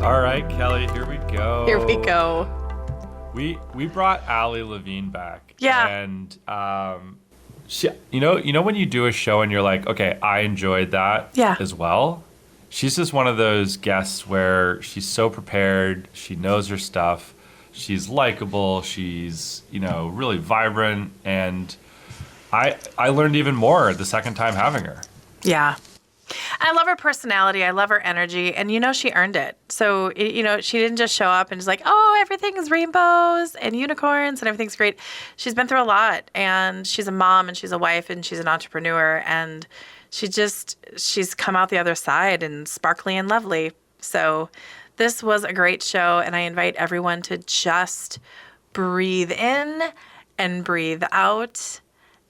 All right, Kelly, here we go. Here we go. We brought Ali Levine back. Yeah. And she, you know when you do a show and you're like, okay, I enjoyed that as well. She's just one of those guests where she's so prepared, she knows her stuff, she's likable, she's, really vibrant, and I learned even more the second time having her. Yeah. I love her personality. I love her energy. And, she earned it. So, she didn't just show up and just like, oh, everything's rainbows and unicorns and everything's great. She's been through a lot. And she's a mom and she's a wife and she's an entrepreneur. And she's come out the other side and sparkly and lovely. So this was a great show. And I invite everyone to just breathe in and breathe out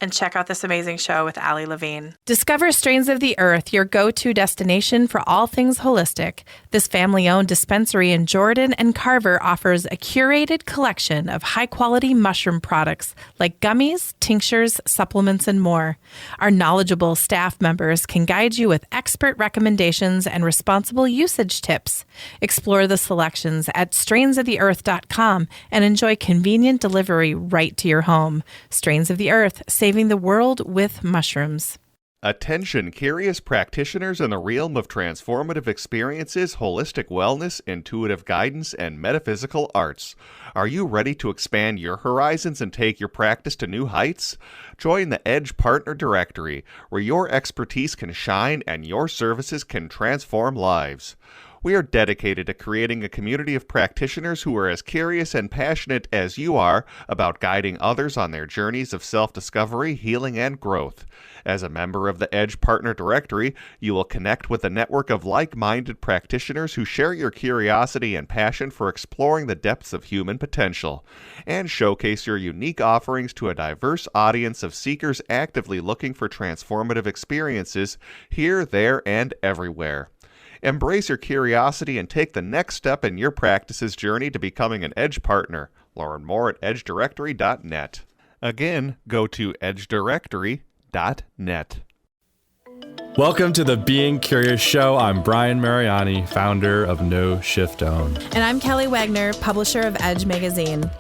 and check out this amazing show with Ali Levine. Discover Strains of the Earth, your go-to destination for all things holistic. This family-owned dispensary in Jordan and Carver offers a curated collection of high-quality mushroom products like gummies, tinctures, supplements, and more. Our knowledgeable staff members can guide you with expert recommendations and responsible usage tips. Explore the selections at strainsoftheearth.com and enjoy convenient delivery right to your home. Strains of the Earth, saving the world with mushrooms. Attention, curious practitioners in the realm of transformative experiences, holistic wellness, intuitive guidance, and metaphysical arts. Are you ready to expand your horizons and take your practice to new heights? Join the Edge Partner Directory, where your expertise can shine and your services can transform lives. We are dedicated to creating a community of practitioners who are as curious and passionate as you are about guiding others on their journeys of self-discovery, healing, and growth. As a member of the Edge Partner Directory, you will connect with a network of like-minded practitioners who share your curiosity and passion for exploring the depths of human potential, and showcase your unique offerings to a diverse audience of seekers actively looking for transformative experiences here, there, and everywhere. Embrace your curiosity and take the next step in your practice's journey to becoming an Edge partner. Learn more at edgedirectory.net. Again, go to edgedirectory.net. Welcome to the Being Curious Show. I'm Brian Mariani, founder of No Shift Own. And I'm Kelly Wagner, publisher of Edge Magazine.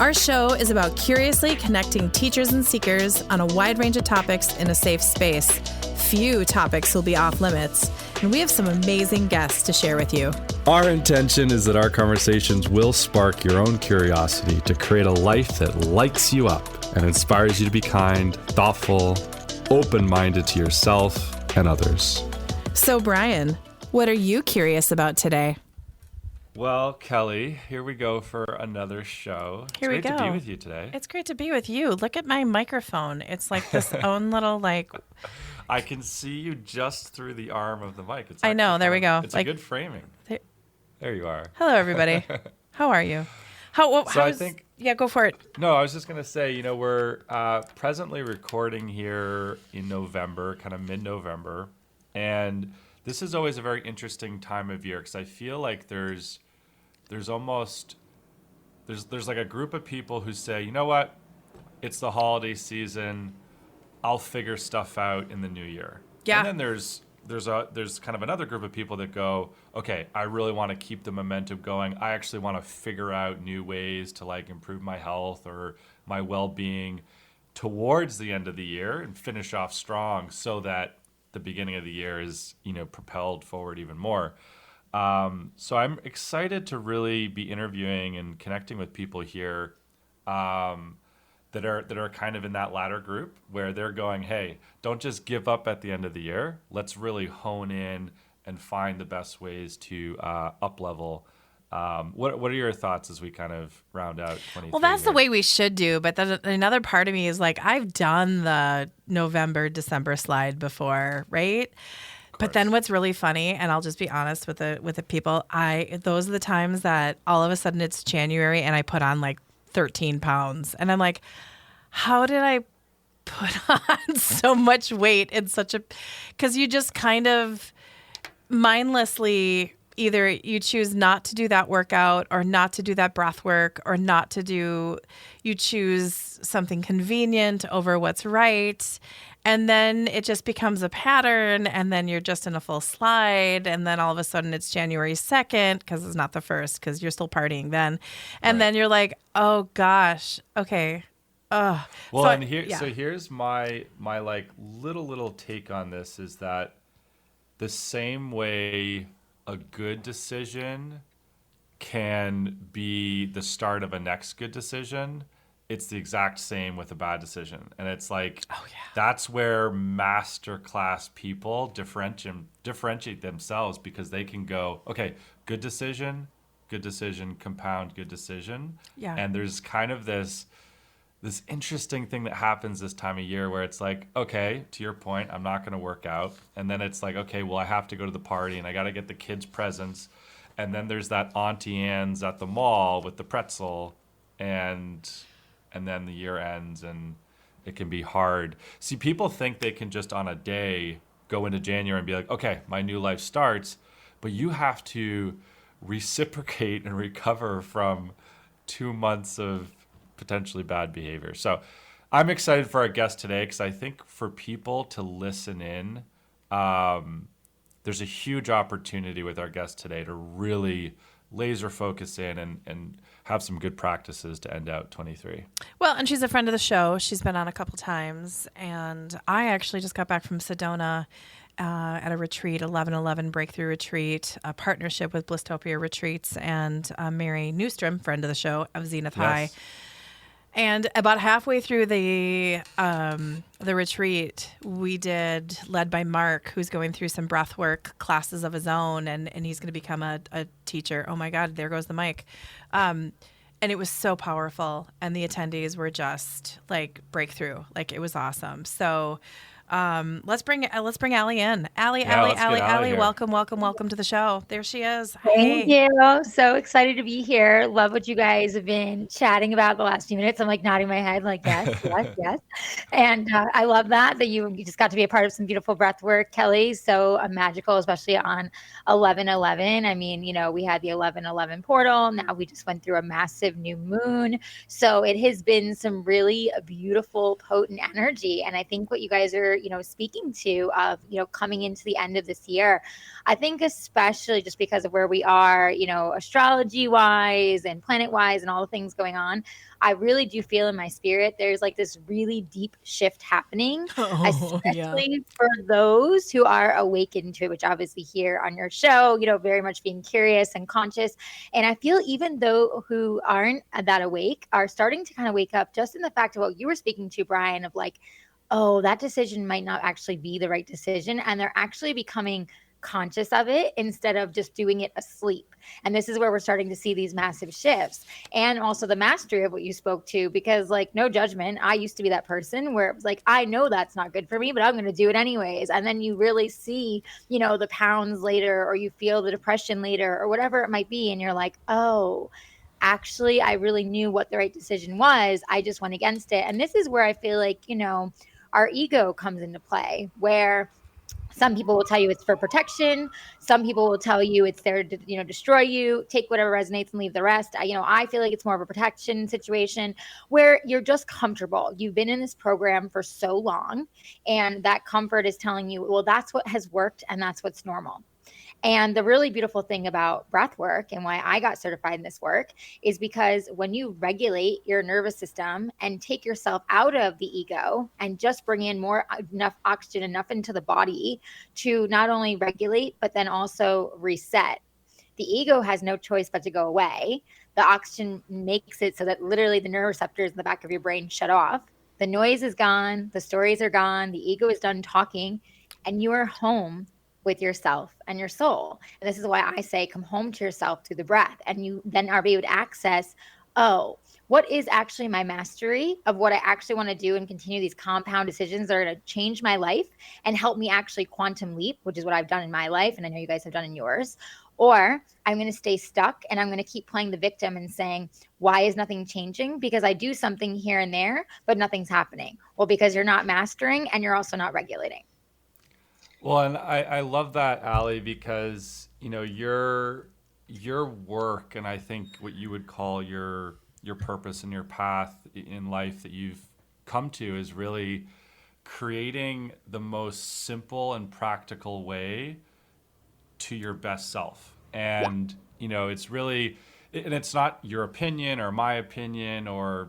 Our show is about curiously connecting teachers and seekers on a wide range of topics in a safe space. Few topics will be off limits, and we have some amazing guests to share with you. Our intention is that our conversations will spark your own curiosity to create a life that lights you up and inspires you to be kind, thoughtful, open-minded to yourself and others. So, Brian, what are you curious about today? Well, Kelly, here we go for another show. Here we go. It's great to be with you today. It's great to be with you. Look at my microphone. It's like this own little I can see you just through the arm of the mic. I know. There we go. It's a good framing. There you are. Hello, everybody. How are you? Yeah, go for it. No, I was just going to say, we're presently recording here in November, kind of mid-November. And this is always a very interesting time of year because I feel like there's like a group of people who say, you know what, it's the holiday season, I'll figure stuff out in the new year. Yeah. And then there's kind of another group of people that go, okay, I really want to keep the momentum going. I actually want to figure out new ways to improve my health or my well-being towards the end of the year and finish off strong so that the beginning of the year is, propelled forward even more. So I'm excited to really be interviewing and connecting with people here that are kind of in that latter group where they're going, hey, don't just give up at the end of the year. Let's really hone in and find the best ways to up-level. What are your thoughts as we kind of round out 23? Well, that's the way we should do. But then another part of me is I've done the November, December slide before, right? But then what's really funny, and I'll just be honest with the people, those are the times that all of a sudden it's January and I put on 13 pounds. And I'm like, how did I put on so much weight in because you just kind of mindlessly either you choose not to do that workout or not to do that breath work or you choose something convenient over what's right. And then it just becomes a pattern, and then you're just in a full slide, and then all of a sudden it's January 2nd because it's not the 1st because you're still partying then. And Right. then you're like, oh gosh, okay. Ugh. Well, So and yeah. here's my like little take on this is that the same way a good decision can be the start of a next good decision, it's the exact same with a bad decision. And it's like, Oh yeah. that's where masterclass people differentiate themselves, because they can go, okay, good decision, compound good decision. Yeah. And there's kind of this interesting thing that happens this time of year where it's like, okay, to your point, I'm not going to work out. And then it's like, okay, well, I have to go to the party and I got to get the kids presents. And then there's that Auntie Anne's at the mall with the pretzel, and then the year ends and it can be hard. See, people think they can just on a day go into January and be like, okay, my new life starts, but you have to reciprocate and recover from 2 months of potentially bad behavior. So I'm excited for our guest today, because I think for people to listen in, there's a huge opportunity with our guest today to really laser focus in and have some good practices to end out 23. Well, and she's a friend of the show. She's been on a couple times. And I actually just got back from Sedona at a retreat, 1111 Breakthrough Retreat, a partnership with Blistopia Retreats and Mary Newstrom, friend of the show, of Zenith High. And about halfway through the retreat, we did, led by Mark, who's going through some breathwork classes of his own, and he's going to become a teacher. Oh my God, there goes the mic. And it was so powerful, and the attendees were just like breakthrough. Like, it was awesome. So let's bring Ali in. Ali, Yeah, Ali, let's get Ali Ali, here. welcome to the show. There she is. Thank Hey. you. So excited to be here. Love what you guys have been chatting about the last few minutes. I'm like nodding my head, like, yes, yes, yes. And I love that you just got to be a part of some beautiful breath work, Kelly. So magical, especially on 11/11. I mean, we had the 11/11 portal. Now we just went through a massive new moon. So it has been some really beautiful, potent energy. And I think what you guys are, speaking to of, coming into the end of this year, I think especially just because of where we are, astrology wise and planet wise and all the things going on, I really do feel in my spirit there's like this really deep shift happening, especially for those who are awakened to it, which obviously here on your show, very much being curious and conscious. And I feel even though who aren't that awake are starting to kind of wake up, just in the fact of what you were speaking to, Brian, of like, oh, that decision might not actually be the right decision. And they're actually becoming conscious of it instead of just doing it asleep. And this is where we're starting to see these massive shifts, and also the mastery of what you spoke to, because like, no judgment, I used to be that person where it was like, I know that's not good for me, but I'm going to do it anyways. And then you really see, the pounds later, or you feel the depression later, or whatever it might be. And you're like, oh, actually, I really knew what the right decision was. I just went against it. And this is where I feel like, our ego comes into play, where some people will tell you it's for protection. Some people will tell you it's there to, destroy you, take whatever resonates and leave the rest. I feel like it's more of a protection situation where you're just comfortable. You've been in this program for so long, and that comfort is telling you, well, that's what has worked and that's what's normal. And the really beautiful thing about breath work and why I got certified in this work is because when you regulate your nervous system and take yourself out of the ego and just bring in enough oxygen, enough into the body to not only regulate, but then also reset. The ego has no choice but to go away. The oxygen makes it so that literally the neuroreceptors in the back of your brain shut off. The noise is gone. The stories are gone. The ego is done talking, and you are home with yourself and your soul. And this is why I say come home to yourself through the breath, and you then are able to access, oh, what is actually my mastery of what I actually want to do and continue these compound decisions that are going to change my life and help me actually quantum leap, which is what I've done in my life, and I know you guys have done in yours. Or I'm going to stay stuck and I'm going to keep playing the victim and saying, why is nothing changing? Because I do something here and there, but nothing's happening. Well, because you're not mastering and you're also not regulating. Well, and I love that, Ali, because your work, and I think what you would call your purpose and your path in life that you've come to, is really creating the most simple and practical way to your best self. And, it's really, and it's not your opinion or my opinion or,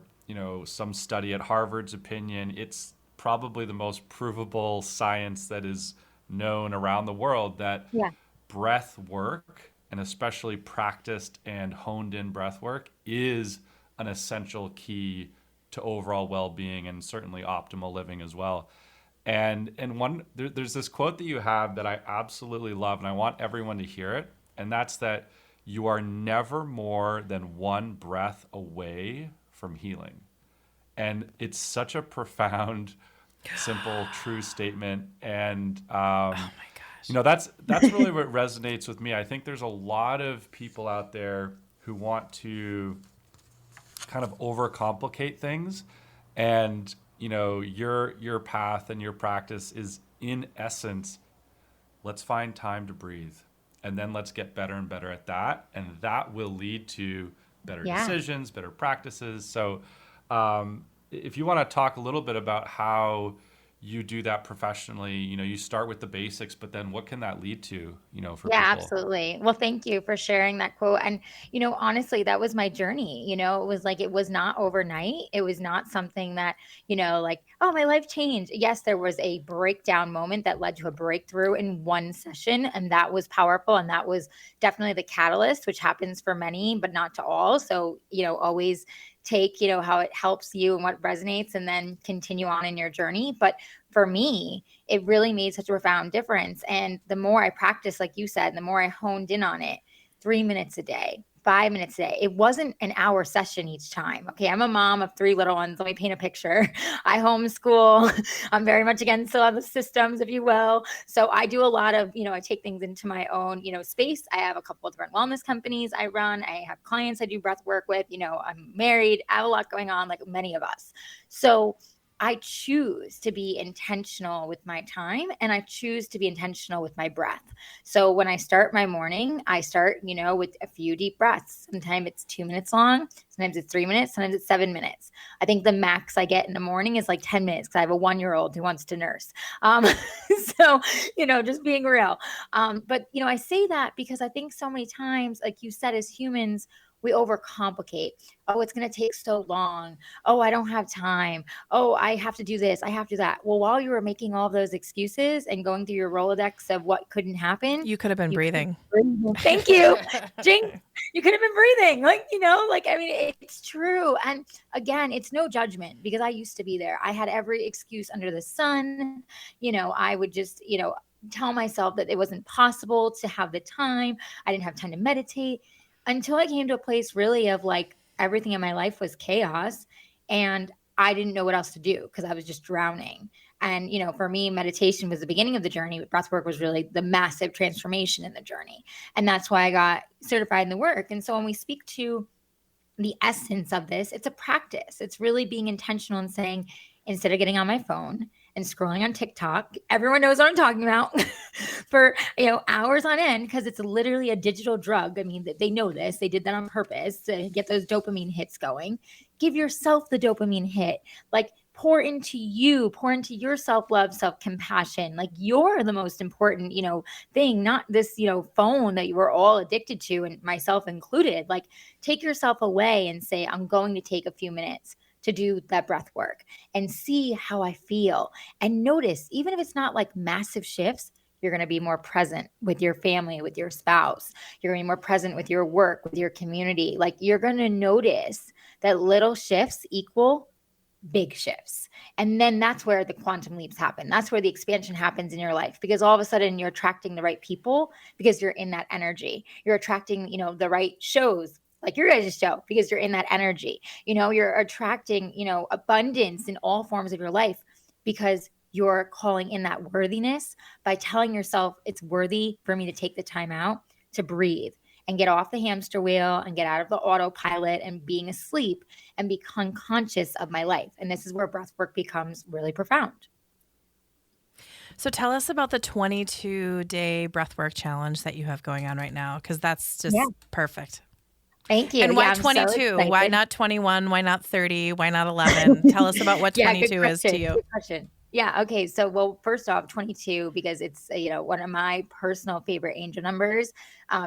some study at Harvard's opinion. It's probably the most provable science that is known around the world that Yeah. breath work, and especially practiced and honed in breath work, is an essential key to overall well-being and certainly optimal living as well. And there's this quote that you have that I absolutely love, and I want everyone to hear it, and that's that you are never more than one breath away from healing. And it's such a profound, simple, true statement. And Oh my gosh. that's really what resonates with me. I think there's a lot of people out there who want to kind of overcomplicate things, and your path and your practice is, in essence, let's find time to breathe, and then let's get better and better at that, and that will lead to better Yeah. decisions, better practices. So if you want to talk a little bit about how you do that professionally, you start with the basics, but then what can that lead to, for Yeah, people? absolutely. Well, thank you for sharing that quote. And, honestly, that was my journey. It was like, it was not overnight. It was not something that, like, oh, my life changed. Yes, there was a breakdown moment that led to a breakthrough in one session. And that was powerful. And that was definitely the catalyst, which happens for many, but not to all. So, always take, how it helps you and what resonates, and then continue on in your journey. But for me, it really made such a profound difference. And the more I practiced, like you said, the more I honed in on it, 3 minutes a day, 5 minutes a day. It wasn't an hour session each time. Okay. I'm a mom of 3 little ones. Let me paint a picture. I homeschool. I'm very much against a lot of the systems, if you will. So I do a lot of, I take things into my own, space. I have a couple of different wellness companies I run. I have clients I do breath work with. I'm married. I have a lot going on, like many of us. So I choose to be intentional with my time, and I choose to be intentional with my breath. So when I start my morning, I start, with a few deep breaths. Sometimes it's 2 minutes long. Sometimes it's 3 minutes. Sometimes it's 7 minutes. I think the max I get in the morning is like 10 minutes because I have a 1-year-old who wants to nurse. So, just being real. But, I say that because I think so many times, like you said, as humans, we overcomplicate. Oh, it's going to take so long. Oh, I don't have time. Oh, I have to do this. I have to do that. Well, while you were making all of those excuses and going through your Rolodex of what couldn't happen, You could have been breathing. Thank you. Jinx. You could have been breathing. It's true. And again, it's no judgment, because I used to be there. I had every excuse under the sun. I would just, tell myself that it wasn't possible to have the time. I didn't have time to meditate, until I came to a place really of like everything in my life was chaos, and I didn't know what else to do because I was just drowning. And, for me, meditation was the beginning of the journey, but breathwork was really the massive transformation in the journey. And that's why I got certified in the work. And so when we speak to the essence of this, it's a practice. It's really being intentional and saying, instead of getting on my phone and scrolling on TikTok, everyone knows what I'm talking about, for, hours on end, because it's literally a digital drug. I mean, they know this. They did that on purpose to get those dopamine hits going. Give yourself the dopamine hit. Like, pour into you, pour into your self-love, self-compassion. Like, you're the most important, thing, not this, phone that you were all addicted to, and myself included. Like, take yourself away and say, I'm going to take a few minutes to do that breath work and see how I feel. And notice, even if it's not like massive shifts, you're going to be more present with your family, with your spouse. You're going to be more present with your work, with your community. Like, you're going to notice that little shifts equal big shifts. And then that's where the quantum leaps happen. That's where the expansion happens in your life, because all of a sudden you're attracting the right people because you're in that energy. You're attracting, the right shows, like your guys' show, because you're in that energy. You're attracting, abundance in all forms of your life because you're calling in that worthiness by telling yourself it's worthy for me to take the time out to breathe and get off the hamster wheel and get out of the autopilot and being asleep and become conscious of my life. And this is where breath work becomes really profound. So tell us about the 22-day breathwork challenge that you have going on right now, because that's just perfect. Thank you. And why I'm so 22? Why excited. not 21? Why not 30? Why not 11? Tell us about what 22 is to you. Good question. Yeah. Okay. So, well, first off, 22, because it's, one of my personal favorite angel numbers.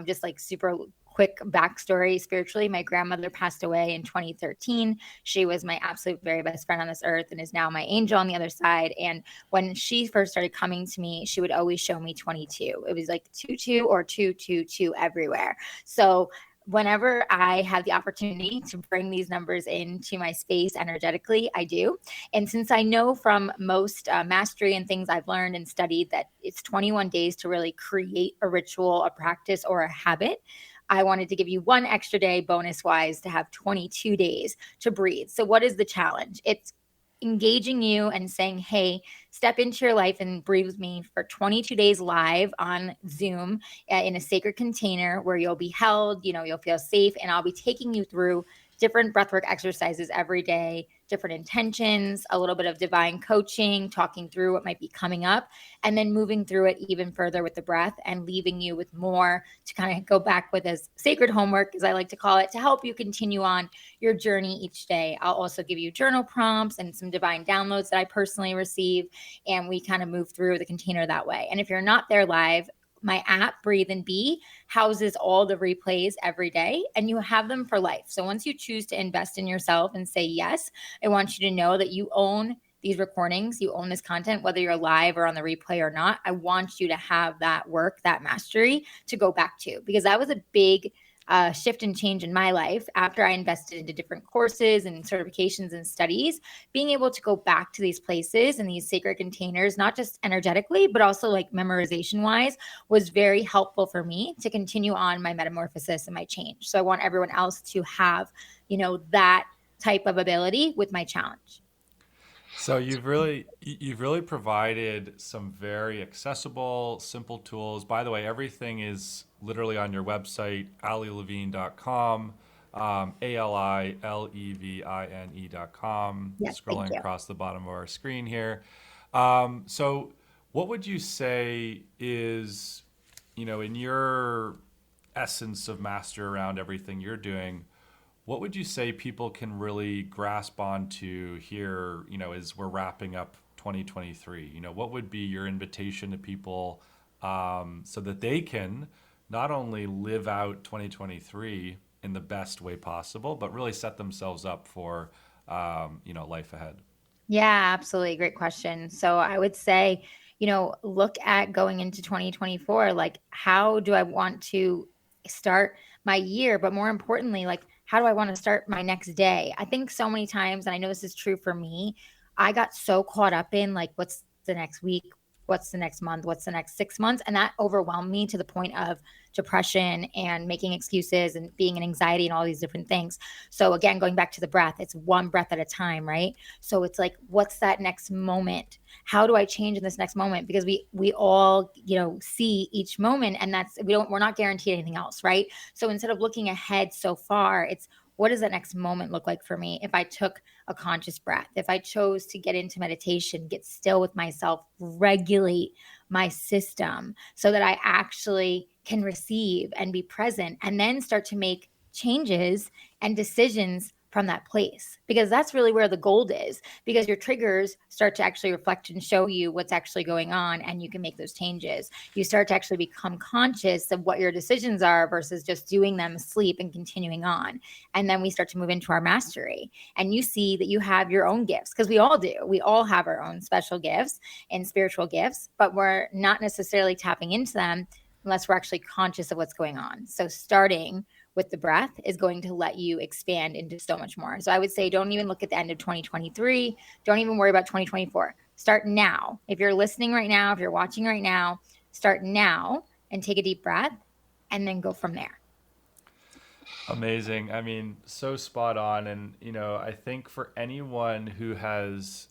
Just like super quick backstory spiritually, my grandmother passed away in 2013. She was my absolute very best friend on this earth and is now my angel on the other side. And when she first started coming to me, she would always show me 22. It was like 22 or 222 everywhere. So, whenever I have the opportunity to bring these numbers into my space energetically, I do. And since I know from most mastery and things I've learned and studied that it's 21 days to really create a ritual, a practice, or a habit, I wanted to give you one extra day bonus wise to have 22 days to breathe. So, what is the challenge? It's engaging you and saying, hey, step into your life and breathe with me for 22 days live on Zoom in a sacred container where you'll be held, you'll feel safe. And I'll be taking you through different breathwork exercises every day, different intentions, a little bit of divine coaching, talking through what might be coming up, and then moving through it even further with the breath and leaving you with more to kind of go back with as sacred homework, as I like to call it, to help you continue on your journey each day. I'll also give you journal prompts and some divine downloads that I personally receive, and we kind of move through the container that way. And if you're not there live, my app, Breathe and Be, houses all the replays every day, and you have them for life. So once you choose to invest in yourself and say, yes, I want you to know that you own these recordings, you own this content, whether you're live or on the replay or not. I want you to have that work, that mastery to go back to, because that was a big shift and change in my life after I invested into different courses and certifications and studies. Being able to go back to these places and these sacred containers, not just energetically, but also like memorization wise, was very helpful for me to continue on my metamorphosis and my change. So I want everyone else to have, that type of ability with my challenge. So you've really provided some very accessible, simple tools. By the way, everything is literally on your website, alilevine.com, ALILEVINE.com, Yes, thank scrolling you. across the bottom of our screen here. So what would you say is, in your essence of master around everything you're doing, what would you say people can really grasp onto here, as we're wrapping up 2023? What would be your invitation to people, so that they can not only live out 2023 in the best way possible, but really set themselves up for, life ahead? Yeah, absolutely. Great question. So I would say, look at going into 2024, like, how do I want to start my year? But more importantly, like, how do I want to start my next day? I think so many times, and I know this is true for me, I got so caught up in like, what's the next week? What's the next month? What's the next 6 months? And that overwhelmed me to the point of depression and making excuses and being in anxiety and all these different things. So, again, going back to the breath, it's one breath at a time, right? So it's like, what's that next moment? How do I change in this next moment? Because we all, see each moment, and we're not guaranteed anything else, right? So instead of looking ahead so far, it's, what does that next moment look like for me if I took a conscious breath, if I chose to get into meditation, get still with myself, regulate my system so that I actually can receive and be present, and then start to make changes and decisions from that place, because that's really where the gold is, because your triggers start to actually reflect and show you what's actually going on, and you can make those changes. You start to actually become conscious of what your decisions are versus just doing them asleep and continuing on. And then we start to move into our mastery, and you see that you have your own gifts, because we all do. We all have our own special gifts and spiritual gifts, but we're not necessarily tapping into them unless we're actually conscious of what's going on. So starting with the breath is going to let you expand into so much more. So I would say, don't even look at the end of 2023. Don't even worry about 2024. Start now. If you're listening right now, if you're watching right now, start now and take a deep breath and then go from there. Amazing. I mean, so spot on. And, I think for anyone who has,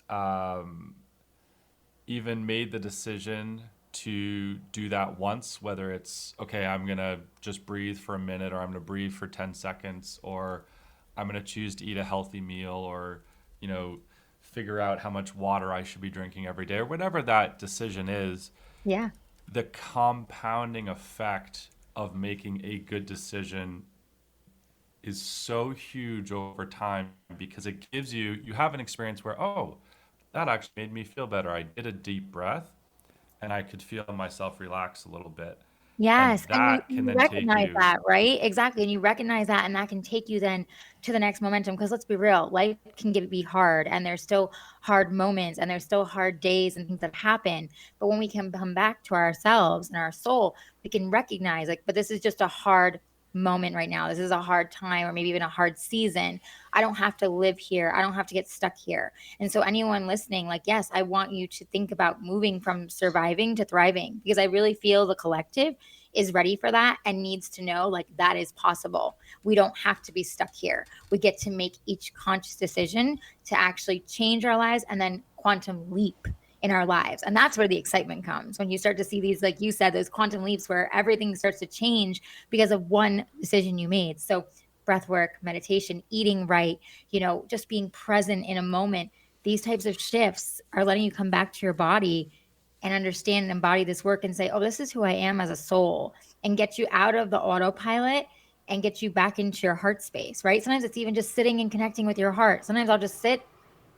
even made the decision to do that once, whether it's, okay, I'm going to just breathe for a minute, or I'm going to breathe for 10 seconds, or I'm going to choose to eat a healthy meal, or, figure out how much water I should be drinking every day, or whatever that decision is, Yeah. the compounding effect of making a good decision is so huge over time, because it gives you have an experience where, oh, that actually made me feel better. I did a deep breath and I could feel myself relax a little bit. And Yes, and you that can you then take recognize you, that, right? Exactly, and you recognize that, and that can take you then to the next momentum. Because let's be real, life can be hard, and there's still hard moments, and there's still hard days and things that happen. But when we can come back to ourselves and our soul, we can recognize, like, but this is just a hard moment right now. This is a hard time, or maybe even a hard season. I don't have to live here. I don't have to get stuck here. And so anyone listening, like, yes, I want you to think about moving from surviving to thriving, because I really feel the collective is ready for that and needs to know, like, that is possible. We don't have to be stuck here. We get to make each conscious decision to actually change our lives and then quantum leap in our lives. And that's where the excitement comes, when you start to see these, like you said, those quantum leaps where everything starts to change because of one decision you made. So breath work, meditation, eating right, just being present in a moment, these types of shifts are letting you come back to your body and understand and embody this work and say, oh, this is who I am as a soul, and get you out of the autopilot and get you back into your heart space, right? Sometimes it's even just sitting and connecting with your heart. Sometimes I'll just sit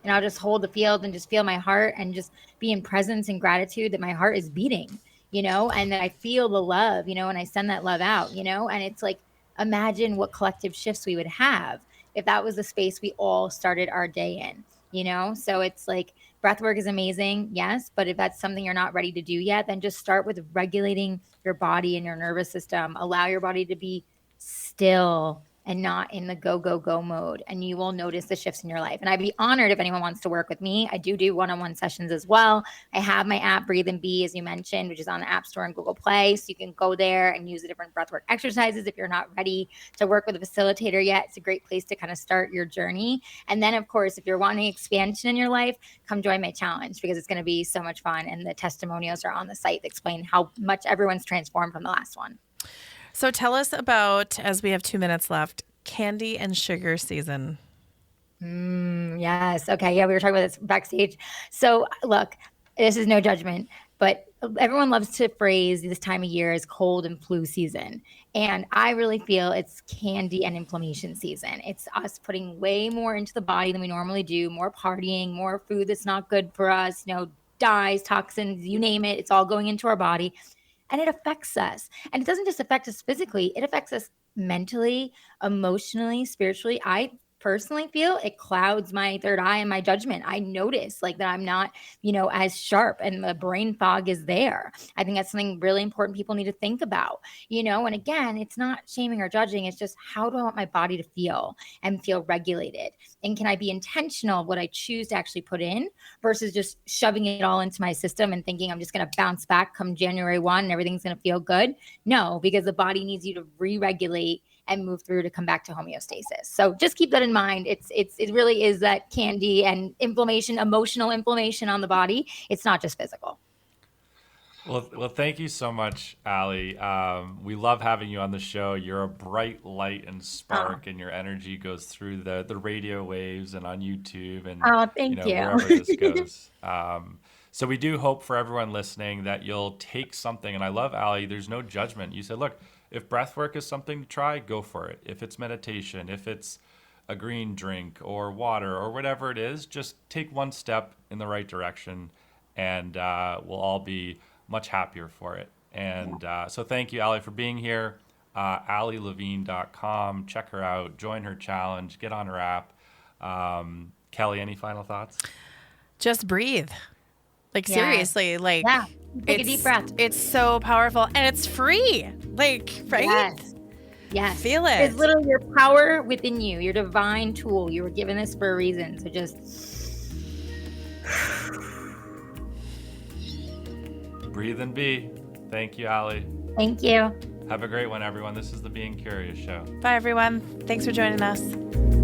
and I'll just hold the field and just feel my heart and just be in presence and gratitude that my heart is beating, and that I feel the love, and I send that love out, and it's like, imagine what collective shifts we would have if that was the space we all started our day in, So it's like, breath work is amazing, yes, but if that's something you're not ready to do yet, then just start with regulating your body and your nervous system. Allow your body to be still and not in the go, go, go mode. And you will notice the shifts in your life. And I'd be honored if anyone wants to work with me. I do one-on-one sessions as well. I have my app, Breathe and Be, as you mentioned, which is on the App Store and Google Play. So you can go there and use the different breathwork exercises. If you're not ready to work with a facilitator yet, it's a great place to kind of start your journey. And then, of course, if you're wanting expansion in your life, come join my challenge, because it's going to be so much fun. And the testimonials are on the site that explain how much everyone's transformed from the last one. So tell us about, as we have 2 minutes left, candy and sugar season. Yes. Okay. Yeah, we were talking about this backstage. So look, this is no judgment, but everyone loves to phrase this time of year as cold and flu season. And I really feel it's candy and inflammation season. It's us putting way more into the body than we normally do, more partying, more food that's not good for us, dyes, toxins, you name it. It's all going into our body. And it affects us. And it doesn't just affect us physically, it affects us mentally, emotionally, spiritually. I personally feel it clouds my third eye and my judgment. I notice, like, that I'm not, as sharp, and the brain fog is there. I think that's something really important people need to think about, and again, it's not shaming or judging. It's just, how do I want my body to feel and feel regulated? And can I be intentional of what I choose to actually put in versus just shoving it all into my system and thinking I'm just going to bounce back come January 1 and everything's going to feel good? No, because the body needs you to re-regulate and move through to come back to homeostasis. So just keep that in mind. It really is that candy and inflammation, emotional inflammation on the body. It's not just physical. well, thank you so much, Ali. We love having you on the show. You're a bright light and spark, and your energy goes through the radio waves and on YouTube and Thank you. wherever this goes. So we do hope for everyone listening that you'll take something. And I love, Ali, there's no judgment. You said, look, if breath work is something to try, go for it. If it's meditation, if it's a green drink or water or whatever it is, just take one step in the right direction, and we'll all be much happier for it. And so thank you, Ali, for being here. AliLevine.com. Check her out. Join her challenge. Get on her app. Kelly, any final thoughts? Just breathe. Like, Yeah. seriously, like, Yeah. Take a deep breath. It's so powerful, and it's free. Like, right? Yes. Yes. Feel it. It's literally your power within you, your divine tool. You were given this for a reason. So just Breathe and be. Thank you, Ali. thank you. Have a great one, everyone. This is the Being Curious Show. Bye, everyone. Thanks for joining us.